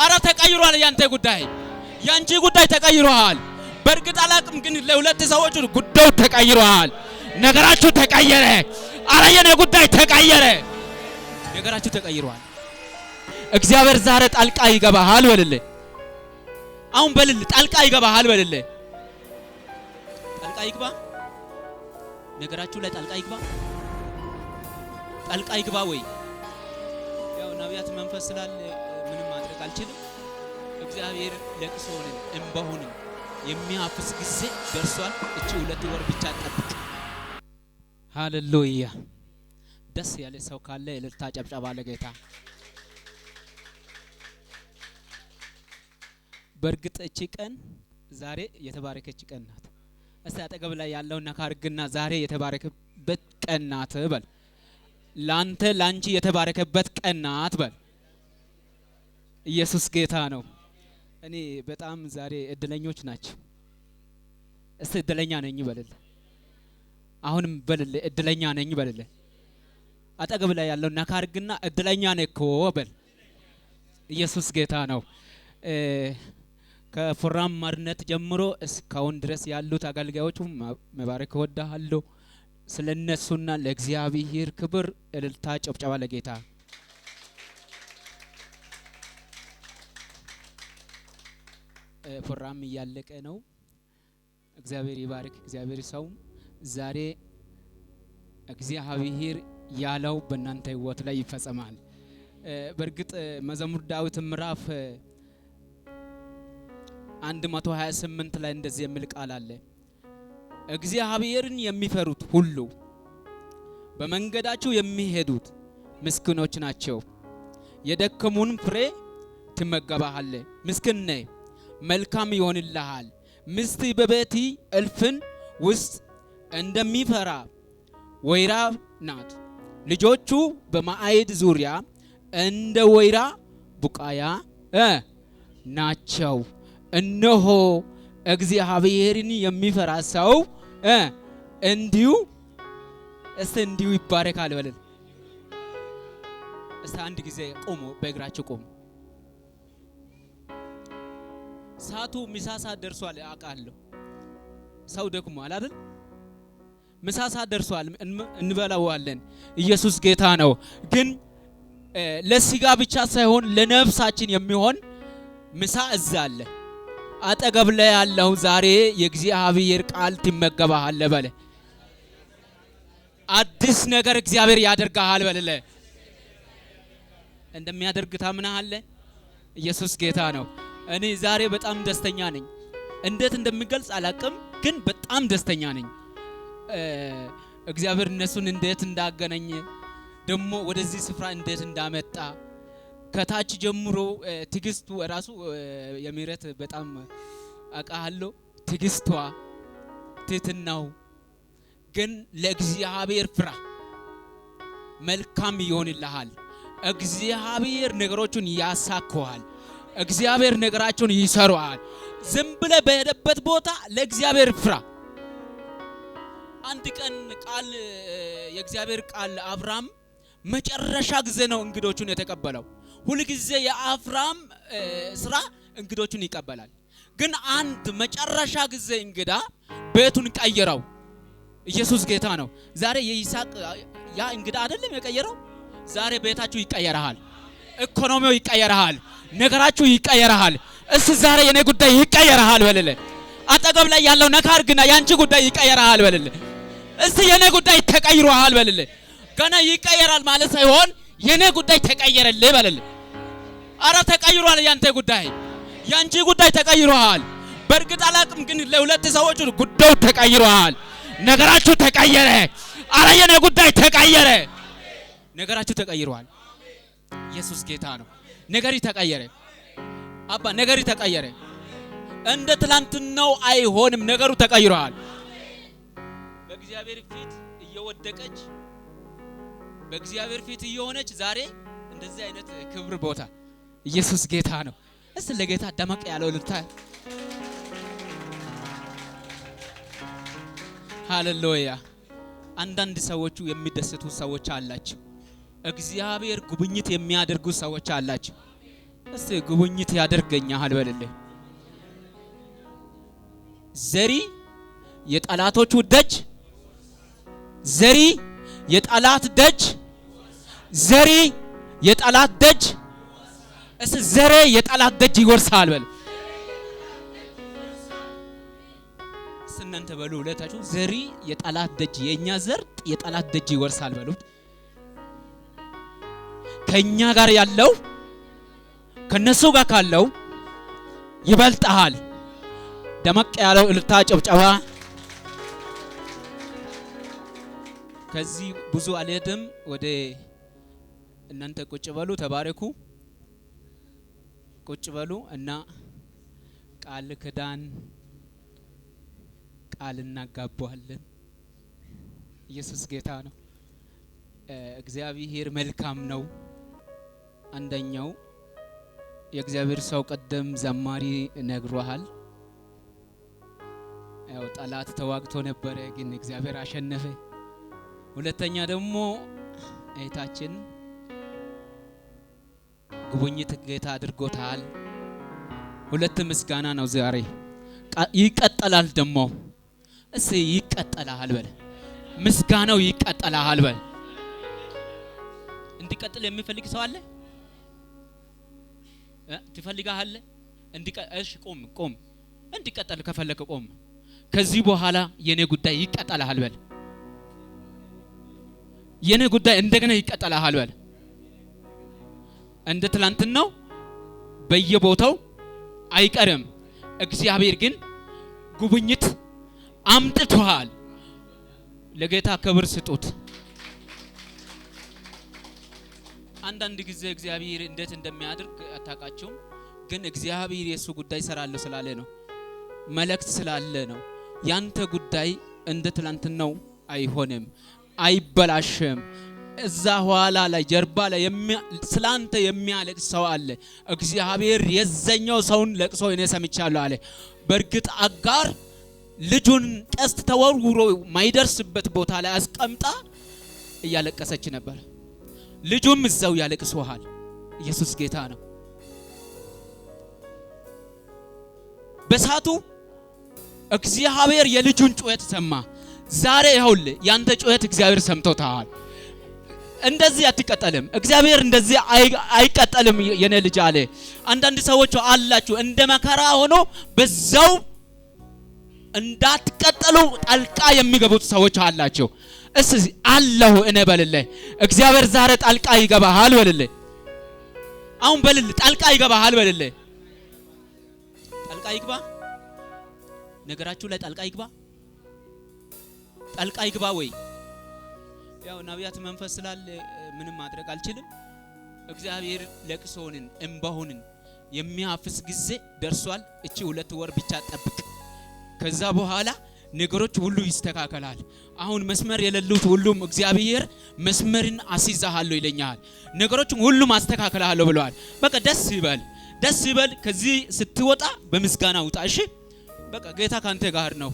አረ ተቀይሯል ያንተ ጉዳይ ያንቺ ጉዳይ ተቀይሯል በርግጥ አላቅም ግን ለሁለት ሰዎች ጉዳዩ ተቀይሯል ነገራችሁ ተቀየረ አረ የኔ ጉዳይ ተቀየረ ነገራችሁ ተቀይሯል እግዚአብሔር ዛሬ ጣልቃ ይገባሃል በልልህ አሁን በልልህ ጣልቃ ይገባሃል በልልህ ጣልቃ ይግባ ነገራችሁ ላይ ጣልቃ ይግባ ወይ ያው ነቢያት መንፈስ ስላለ ምንም ማድረግ አልችልም እግዚአብሔር ለቅሶንን እንባሁንን የሚያፍስ ጊዜ ደርሷል እቺ 2 ወር ብቻ ጠብቅ ሃሌሉያ ደስ ያለ ሰው ካለ እልልታ ጨብጨባ ለጌታ በርግጥ እቺ ቀን ዛሬ የተባረከች ቀን ናት እስቲ አጠገብ ላይ ያለው ነካርግና ዛሬ የተባረከበት ቀን ናት በል ላንተ ላንቺ የተባረከበት ቀን ናት በል ኢየሱስ ጌታ ነው እኔ በጣም ዛሬ እድለኞች ናቸው እስቲ እድለኛ ነኝ በልልህ አሁንም በልልህ እድለኛ ነኝ በልልህ አጠገብ ላይ ያለው ነካርግና እድለኛ ነህ እኮ በል ኢየሱስ ጌታ ነው ከፎራም ማርነት ጀምሮ እስካሁን ድረስ ያሉት አገልጋዮቹ መባረክ ወዳሃለሁ ስለነሱና ለእግዚአብሔር ክብር እልልታ ጨብጨባ ለጌታ ፎራም ያለቀ ነው እግዚአብሔር ይባርክ እግዚአብሔር ሰው ዛሬ እግዚአብሔር ያለው በእናንተ ህይወት ላይ ይፈጸማል በርግጥ መዝሙር ዳዊት ምዕራፍ 128 ላይ እንደዚህ የሚል ቃል አለ እግዚአብሔርን የሚፈሩት ሁሉ በመንገዳቸው የሚሄዱት ምስኪኖች ናቸው የደከሙን ፍሬ ትመገባለህ ምስኪን ነህ መልካም ይሆንልሃል ምስት በቤቲ እልፍን ውስጥ እንደሚፈራ ወይራ ናት ልጆቹ በማዕድ ዙሪያ እንደ ወይራ ቡቃያ ናቸው እነሆ እግዚአብሔርን የሚፈራ ሰው እንዲሁ ይባረካል በል እስቲ አንድ ጊዜ ቆሙ በእግራችሁ ቆሙ ሳቱ ምሳሳ ደርሷል አቃለሁ ሰው ደክሟል አይደል ምሳሳ ደርሷል እንበላዋለን ኢየሱስ ጌታ ነው ግን ለስጋ ብቻ ሳይሆን ለነፍሳችን የሚሆን ምሳ እዛ አለ አጠገብ ላይ ያለው ዛሬ የእግዚአብሔር ቃል ትመገባለህ በለ አዲስ ነገር እግዚአብሔር ያደርጋል በለ እንደሚያደርግ ታምናለህ ኢየሱስ ጌታ ነው እኔ ዛሬ በጣም ደስተኛ ነኝ እንዴት እንደሚገልጽ አላቅም ግን በጣም ደስተኛ ነኝ እግዚአብሔር እነሱን እንዴት እንዳገናኘ ደሞ ወደዚህ ስፍራ እንዴት እንዳመጣ ከታች ጀምሮ ትግስቱ ራሱ የምሕረት በጣም አቃሃለሁ ትግስቷ ትትናው ግን ለእግዚአብሔር ፍራ መልካም ይሆንልሃል እግዚአብሔር ነገሮችን ያሳካዋል እግዚአብሔር ነገራቸውን ይሰራዋል ዝም ብለህ በሄደበት ቦታ ለእግዚአብሔር ፍራ አንድ ቀን ቃል የእግዚአብሔር ቃል አብርሃም መጨረሻ ጊዜ ነው እንግዶቹን የተቀበለው ሁሉ ጊዜ የአብርሃም ስራ እንግዶቹን ይቀበላል ግን አንድ መጨረሻ ጊዜ እንግዳ ቤቱን ቀየረው ኢየሱስ ጌታ ነው ዛሬ የይስሐቅ ያ እንግዳ አይደለም የቀየረው ዛሬ ቤታችሁ ይቀየራል ኢኮኖሚው ይቀየራል ነገራችሁ ይቀየራል እስ ዛሬ የኔ ጉዳይ ይቀየራል በለለ አጠገብ ላይ ያለው ነካርግና ያንቺ ጉዳይ ይቀየራል በለለ እስ የኔ ጉዳይ ተቀይሯል በለለ ገና ይቀየራል ማለት ሳይሆን የኔ ጉዳይ ተቀየረልህ በለለ አረ ተቀይሯል ያንተ ጉዳይ ያንቺ ጉዳይ ተቀይሯል በርግጥ አላቅም ግን ለሁለት ሰዎች ጉዳዩ ተቀይሯል ነገራችሁ ተቀየረ አረ የኔ ጉዳይ ተቀየረ ነገራችሁ ተቀይሯል ኢየሱስ ጌታ ነው ነገሪ ተቀየረ አባ ነገሪ ተቀየረ እንደ ትላንትናው አይሆንም ነገሩ ተቀይሯል በእግዚአብሔር ፊት እየወደቀች በእግዚአብሔር ፊት እየሆነች ዛሬ እንደዚህ አይነት ክብር ቦታ ኢየሱስ ጌታ ነው እስቲ ለጌታ ደመቅ ያለው ልታ ሃሌሉያ አንዳንድ ሰዎቹ የሚደሰቱ ሰዎች አላችሁ እግዚአብሔር ጉብኝት የሚያደርጉ ሰዎች አላችሁ እስቲ ጉብኝት ያደርገኛል በልልኝ። ዘሪ የጠላቶቹ ደጅ፣ ዘሪ የጠላት ደጅ፣ ዘሪ የጠላት ደጅ። እስቲ ዘሬ የጠላት ደጅ ይወርሳል በል። እናንተ በሉ ሁለታችሁ ዘሪ የጠላት ደጅ፣ የኛ ዘር የጠላት ደጅ ይወርሳል በሉት። ከኛ ጋር ያለው ከነሱ ጋር ካለው ይበልጣል። ደመቅ ያለው እልልታ ጨብጨባ። ከዚህ ብዙ አልሄድም። ወደ እናንተ ቁጭ በሉ፣ ተባረኩ፣ ቁጭ በሉ እና ቃል ኪዳን ቃል እናጋባዋለን። ኢየሱስ ጌታ ነው። እግዚአብሔር መልካም ነው። አንደኛው የእግዚአብሔር ሰው ቀደም ዘማሪ ነግሯል። ያው ጠላት ተዋግቶ ነበረ ግን እግዚአብሔር አሸነፈ። ሁለተኛ ደግሞ እህታችን ጉብኝት ጌታ አድርጎታል። ሁለት ምስጋና ነው ዛሬ። ይቀጥላል ደግሞ እሺ ይቀጥላል በል። ምስጋናው ይቀጥላል በል። እንዲቀጥል የሚፈልግ ሰው አለ? ትፈልጋለህ? እሺ ቆም። እንዲቀጥል ከፈለከ ቆም። ከዚህ በኋላ የኔ ጉዳይ ይቀጥላል በል። የኔ ጉዳይ እንደገና ይቀጥላል በል። እንደ ትላንትናው በየቦታው አይቀርም። እግዚአብሔር ግን ጉብኝት አምጥቷል። ለጌታ ክብር ስጡት። አንዳንድ ጊዜ እግዚአብሔር እንዴት እንደሚያደርግ አታውቃቸውም። ግን እግዚአብሔር የሱ ጉዳይ ሰራለሁ ስላለ ነው፣ መልእክት ስላለ ነው። ያንተ ጉዳይ እንደ ትላንትናው አይሆንም፣ አይበላሽም። እዛ ኋላ ላይ ጀርባ ላይ ስላንተ የሚያለቅስ ሰው አለ። እግዚአብሔር የዘኛው ሰውን ለቅሶ እኔ ሰምቻለሁ አለ። በእርግጥ አጋር ልጁን ቀስት ተወርውሮ ማይደርስበት ቦታ ላይ አስቀምጣ እያለቀሰች ነበር። ልጁም እዛው ያለቅሶሃል። ኢየሱስ ጌታ ነው። በሳቱ እግዚአብሔር የልጁን ጩኸት ሰማ። ዛሬ ይኸውልህ ያንተ ጩኸት እግዚአብሔር ሰምቶታል። እንደዚህ አትቀጠልም። እግዚአብሔር እንደዚህ አይቀጠልም የኔ ልጅ አለ። አንዳንድ ሰዎች አላችሁ እንደ መከራ ሆኖ በዛው እንዳትቀጠሉ ጣልቃ የሚገቡት ሰዎች አላችሁ። እስቲ አላሁ እኔ በልልህ እግዚአብሔር ዛሬ ጣልቃ ይገባሃል በልልህ። አሁን በልልህ ጣልቃ ይገባሃል በልልህ። ጣልቃ ይግባ ነገራችሁ ላይ ጣልቃ ይግባ። ጣልቃ ይግባ ወይ? ያው ነቢያት መንፈስ ስላለ ምንም ማድረግ አልችልም። እግዚአብሔር ለቅሶንን እንባሁንን የሚያፍስ ጊዜ ደርሷል። እቺ 2 ወር ብቻ ጠብቅ። ከዛ በኋላ ነገሮች ሁሉ ይስተካከላል። አሁን መስመር የሌሉት ሁሉም እግዚአብሔር መስመርን አስይዛለሁ ይለኛል። ነገሮችን ሁሉ ማስተካከላለሁ ብለዋል። በቃ ደስ ይበል። ከዚህ ስትወጣ በምስጋና ውጣ። እሺ በቃ ጌታ ካንተ ጋር ነው።